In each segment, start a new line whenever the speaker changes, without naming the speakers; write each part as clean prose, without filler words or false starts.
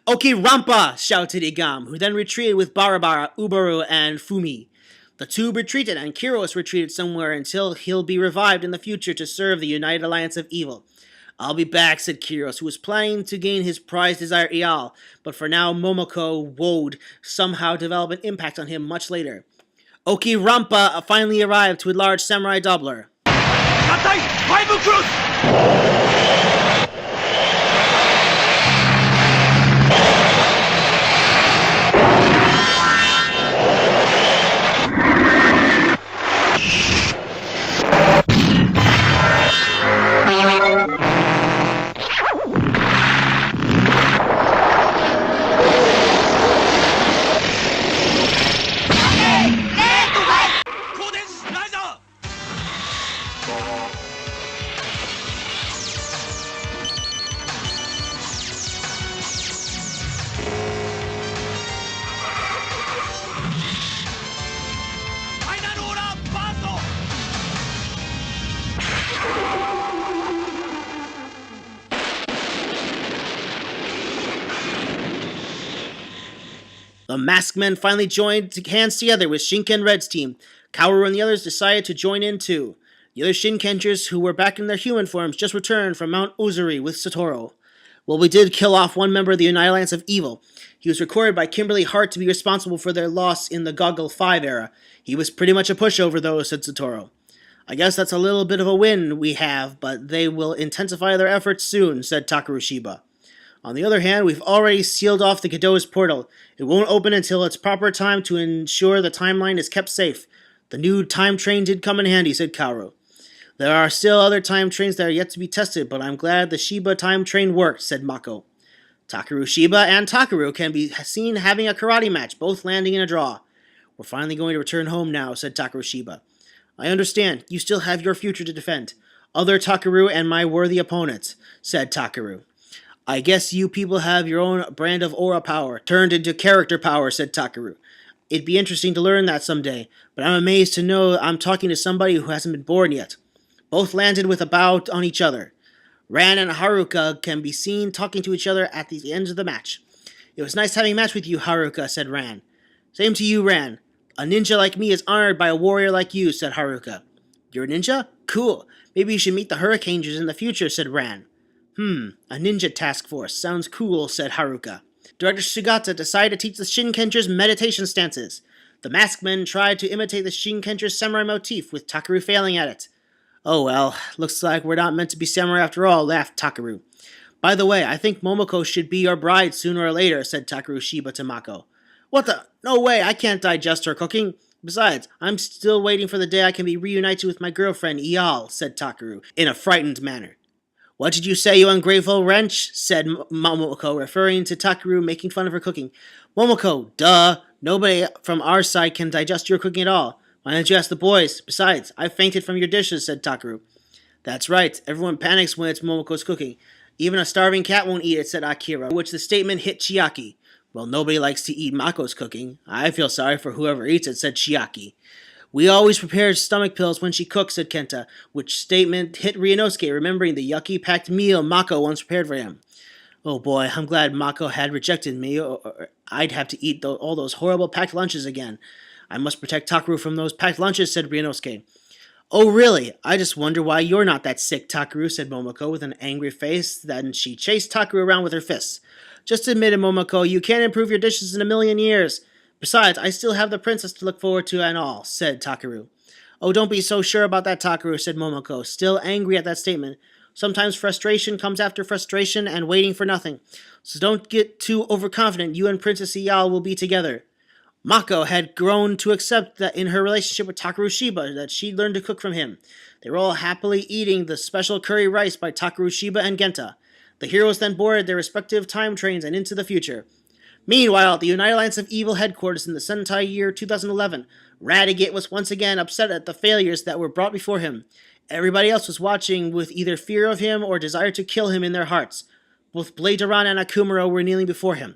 "Oki Rampa!" shouted Igam, who then retreated with Barabara, Ubaru, and Fumi. The two retreated, and Kyros retreated somewhere until he'll be revived in the future to serve the United Alliance of Evil. "I'll be back," said Kyros, who was planning to gain his prized desire Ial, but for now Momoko would somehow develop an impact on him much later. Oki Rampa finally arrived to a large samurai doubler.
Sentai 5 クロス
The Maskmen finally joined hands together with Shinken Red's team. Kaoru and the others decided to join in too. The other Shinkengers, who were back in their human forms, just returned from Mount Uzuri with Satoru. Well, we did kill off one member of the United Alliance of Evil. He was recorded by Kimberly Hart to be responsible for their loss in the Goggle 5 era. He was pretty much a pushover though, said Satoru. "I guess that's a little bit of a win we have, but they will intensify their efforts soon," said Takeru Shiba. "On the other hand, we've already sealed off the Gedo's portal. It won't open until its proper time to ensure the timeline is kept safe. The new time train did come in handy," said Kaoru. "There are still other time trains that are yet to be tested, but I'm glad the Shiba time train worked," said Mako. Takeru Shiba and Takeru can be seen having a karate match, both landing in a draw. "We're finally going to return home now," said Takeru Shiba. "I understand. You still have your future to defend. Other Takeru and my worthy opponents," said Takeru. "I guess you people have your own brand of aura power, turned into character power," said Takeru. "It'd be interesting to learn that someday, but I'm amazed to know I'm talking to somebody who hasn't been born yet." Both landed with a bow on each other. Ran and Haruka can be seen talking to each other at the end of the match. "It was nice having a match with you, Haruka," said Ran. "Same to you, Ran. A ninja like me is honored by a warrior like you," said Haruka. "You're a ninja? Cool. Maybe you should meet the Hurricangers in the future," said Ran. A ninja task force. Sounds cool," said Haruka. Director Sugata decided to teach the Shinkengers meditation stances. The Maskmen tried to imitate the Shinkenger's samurai motif, with Takeru failing at it. "Oh well, looks like we're not meant to be samurai after all," laughed Takeru. "By the way, I think Momoko should be your bride sooner or later," said Takeru Shiba to Mako. "What the? No way, I can't digest her cooking. Besides, I'm still waiting for the day I can be reunited with my girlfriend, Ial," said Takeru, in a frightened manner. "What did you say, you ungrateful wretch?" said Momoko, referring to Takeru making fun of her cooking. "Momoko, duh! Nobody from our side can digest your cooking at all. Why don't you ask the boys? Besides, I fainted from your dishes," said Takeru. "That's right. Everyone panics when it's Momoko's cooking. Even a starving cat won't eat it," said Akira, which the statement hit Chiaki. "Well, nobody likes to eat Mako's cooking. I feel sorry for whoever eats it," said Chiaki. "We always prepare stomach pills when she cooks," said Kenta, which statement hit Ryunosuke, remembering the yucky packed meal Mako once prepared for him. "Oh boy, I'm glad Mako had rejected me, or I'd have to eat all those horrible packed lunches again. I must protect Takeru from those packed lunches," said Ryunosuke. "Oh really? I just wonder why you're not that sick, Takeru," said Momoko with an angry face. Then she chased Takeru around with her fists. "Just admit it, Momoko, you can't improve your dishes in a million years. Besides, I still have the princess to look forward to and all," said Takeru. "Oh, don't be so sure about that, Takeru," said Momoko, still angry at that statement. "Sometimes frustration comes after frustration and waiting for nothing. So don't get too overconfident. You and Princess Iyal will be together." Mako had grown to accept that in her relationship with Takeru Shiba that she'd learned to cook from him. They were all happily eating the special curry rice by Takeru Shiba and Genta. The heroes then boarded their respective time trains and into the future. Meanwhile, at the United Alliance of Evil headquarters in the Sentai year 2011, Radiguet was once again upset at the failures that were brought before him. Everybody else was watching with either fear of him or desire to kill him in their hearts. Both Blade Duran and Akumuro were kneeling before him.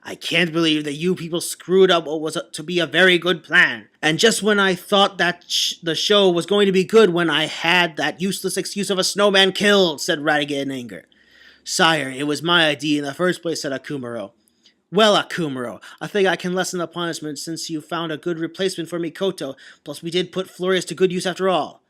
"I can't believe that you people screwed up what was to be a very good plan. And just when I thought that the show was going to be good when I had that useless excuse of a snowman killed," said Radiguet in anger. "Sire, it was my idea in the first place," said Akumuro. Well, Akumuro, I think I can lessen the punishment since you found a good replacement for Mikoto, plus we did put Flurious to good use after all.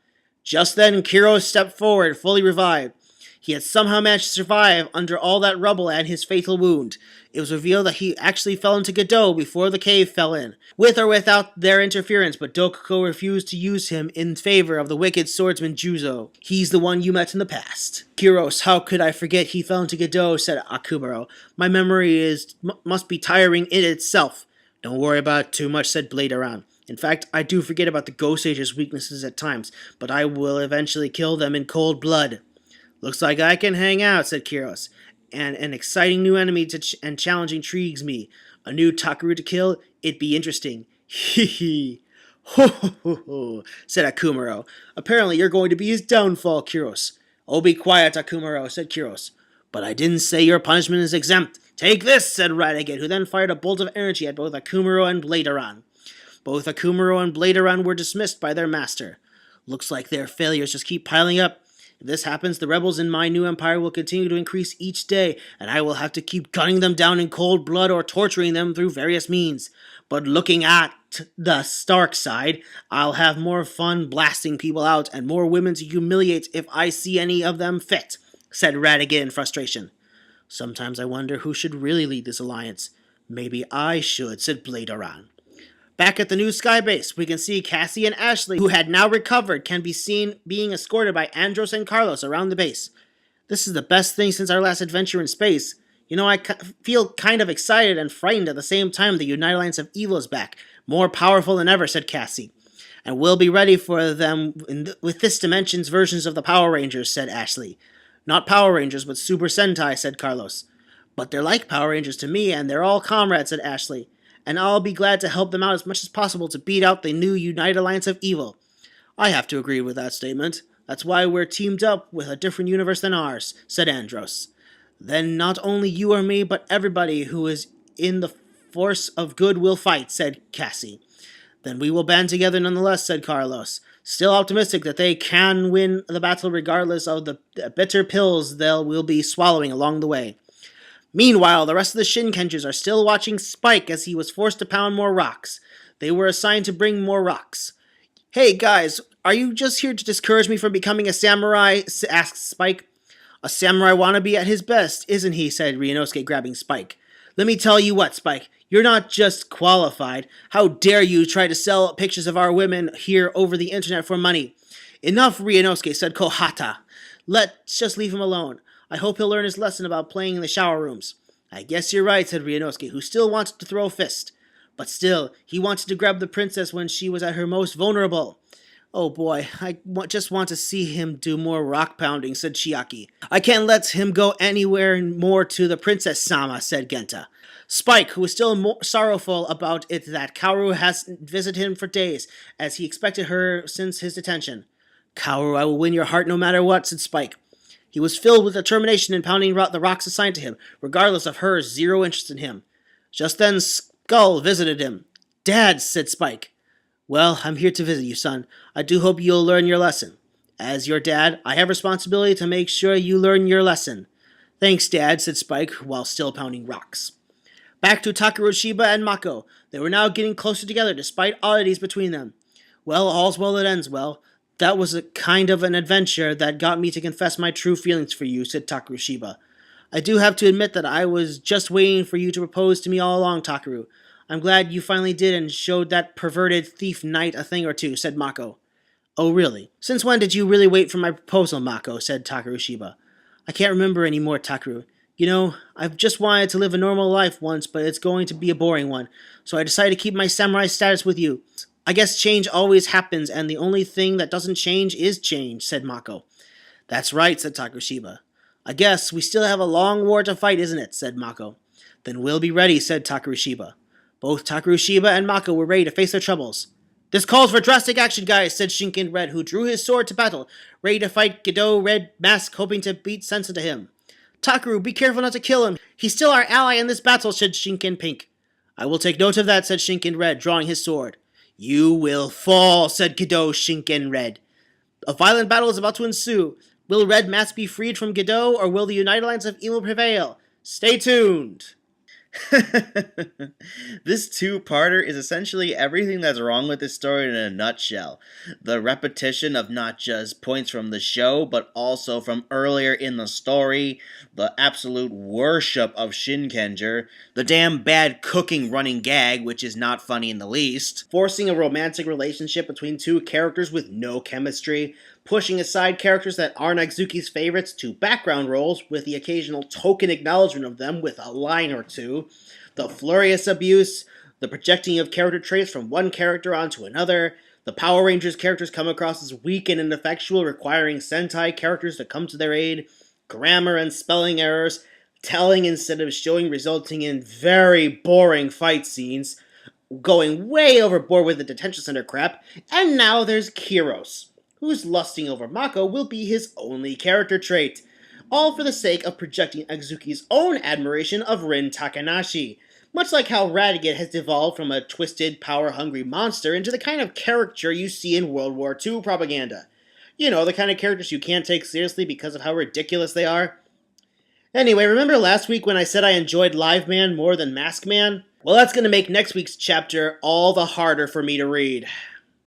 Just then, Kiro stepped forward, fully revived. He had somehow managed to survive under all that rubble and his fatal wound. It was revealed that he actually fell into Godot before the cave fell in, with or without their interference, but Dokuko refused to use him in favor of the wicked swordsman Juzo. He's the one you met in the past. Kyros, how could I forget he fell into Godot, said Akumuro. My memory must be tiring in itself. Don't worry about it too much, said Bladeron. In fact, I do forget about the Ghost Age's weaknesses at times, but I will eventually kill them in cold blood. Looks like I can hang out, said Kyros. And an exciting new enemy and challenge intrigues me. A new Takaru to kill? It'd be interesting. Hee hee. Ho ho ho ho, said Akumuro. Apparently you're going to be his downfall, Kyros. Oh, be quiet, Akumuro, said Kyros. But I didn't say your punishment is exempt. Take this, said Radiguet, who then fired a bolt of energy at both Akumuro and Bladeron. Both Akumuro and Bladeron were dismissed by their master. Looks like their failures just keep piling up. If this happens, the rebels in my new empire will continue to increase each day, and I will have to keep gunning them down in cold blood or torturing them through various means. But looking at the Stark side, I'll have more fun blasting people out and more women to humiliate if I see any of them fit, said Radiguet in frustration. Sometimes I wonder who should really lead this alliance. Maybe I should, said Bladeron. Back at the new skybase, we can see Cassie and Ashley, who had now recovered, can be seen being escorted by Andros and Carlos around the base. This is the best thing since our last adventure in space. You know, I feel kind of excited and frightened at the same time. The United Alliance of Evil is back, more powerful than ever, said Cassie. And we'll be ready for them with this dimension's versions of the Power Rangers, said Ashley. Not Power Rangers, but Super Sentai, said Carlos. But they're like Power Rangers to me, and they're all comrades, said Ashley. And I'll be glad to help them out as much as possible to beat out the new United Alliance of Evil. I have to agree with that statement. That's why we're teamed up with a different universe than ours, said Andros. Then not only you or me, but everybody who is in the force of good will fight, said Cassie. Then we will band together nonetheless, said Carlos, still optimistic that they can win the battle regardless of the bitter pills they will be swallowing along the way. Meanwhile, the rest of the Shinkengers are still watching Spike as he was forced to pound more rocks. They were assigned to bring more rocks. Hey guys, are you just here to discourage me from becoming a samurai? Asked Spike. A samurai wannabe at his best, isn't he? Said Ryunosuke, grabbing Spike. Let me tell you what, Spike. You're not just qualified. How dare you try to sell pictures of our women here over the internet for money? Enough, Ryunosuke, said Kohata. Let's just leave him alone. I hope he'll learn his lesson about playing in the shower rooms. I guess you're right, said Ryunosuke, who still wanted to throw a fist. But still, he wanted to grab the princess when she was at her most vulnerable. Oh boy, I just want to see him do more rock pounding, said Chiaki. I can't let him go anywhere more to the Princess-sama, said Genta. Spike, who was still more sorrowful about it that Kaoru hasn't visited him for days, as he expected her since his detention. Kaoru, I will win your heart no matter what, said Spike. He was filled with determination in pounding the rocks assigned to him, regardless of her zero interest in him. Just then Skull visited him. Dad, said Spike. Well, I'm here to visit you, son. I do hope you'll learn your lesson. As your dad, I have responsibility to make sure you learn your lesson. Thanks, Dad, said Spike, while still pounding rocks. Back to Takarushiba and Mako. They were now getting closer together, despite oddities between them. Well, all's well that ends well. That was a kind of an adventure that got me to confess my true feelings for you, said Takarushiba. I do have to admit that I was just waiting for you to propose to me all along, Takaru. I'm glad you finally did and showed that perverted thief knight a thing or two, said Mako. Oh, really? Since when did you really wait for my proposal, Mako, said Takarushiba. I can't remember anymore, Takaru. You know, I've just wanted to live a normal life once, but it's going to be a boring one, so I decided to keep my samurai status with you. I guess change always happens, and the only thing that doesn't change is change, said Mako. That's right, said Takarushiba. I guess we still have a long war to fight, isn't it, said Mako. Then we'll be ready, said Takarushiba. Both Takarushiba and Mako were ready to face their troubles. This calls for drastic action, guys, said Shinken Red, who drew his sword to battle, ready to fight Godot Red Mask, hoping to beat sense into him. Takaru, be careful not to kill him. He's still our ally in this battle, said Shinken Pink. I will take note of that, said Shinken Red, drawing his sword. You will fall, said Godot Shinken Red. A violent battle is about to ensue. Will Red Mask be freed from Godot, or will the United Alliance of Evil prevail? Stay tuned.
This two-parter is essentially everything that's wrong with this story in a nutshell. The repetition of not just points from the show, but also from earlier in the story, the absolute worship of Shinkenger, the damn bad cooking running gag, which is not funny in the least,
Forcing a romantic relationship between two characters with no chemistry, pushing aside characters that aren't Agzuki's favorites to background roles with the occasional token acknowledgement of them with a line or two, the Flurious abuse, the projecting of character traits from one character onto another, the Power Rangers characters come across as weak and ineffectual, requiring Sentai characters to come to their aid, grammar and spelling errors, telling instead of showing, resulting in very boring fight scenes, going way overboard with the detention center crap, and now there's Kiros, whose lusting over Mako will be his only character trait, all for the sake of projecting Agzuki's own admiration of Rin Takanashi, much like how Radiguet has devolved from a twisted, power-hungry monster into the kind of caricature you see in World War II propaganda. You know, the kind of characters you can't take seriously because of how ridiculous they are. Anyway, remember last week when I said I enjoyed Live Man more than Maskman? Well, that's going to make next week's chapter all the harder for me to read.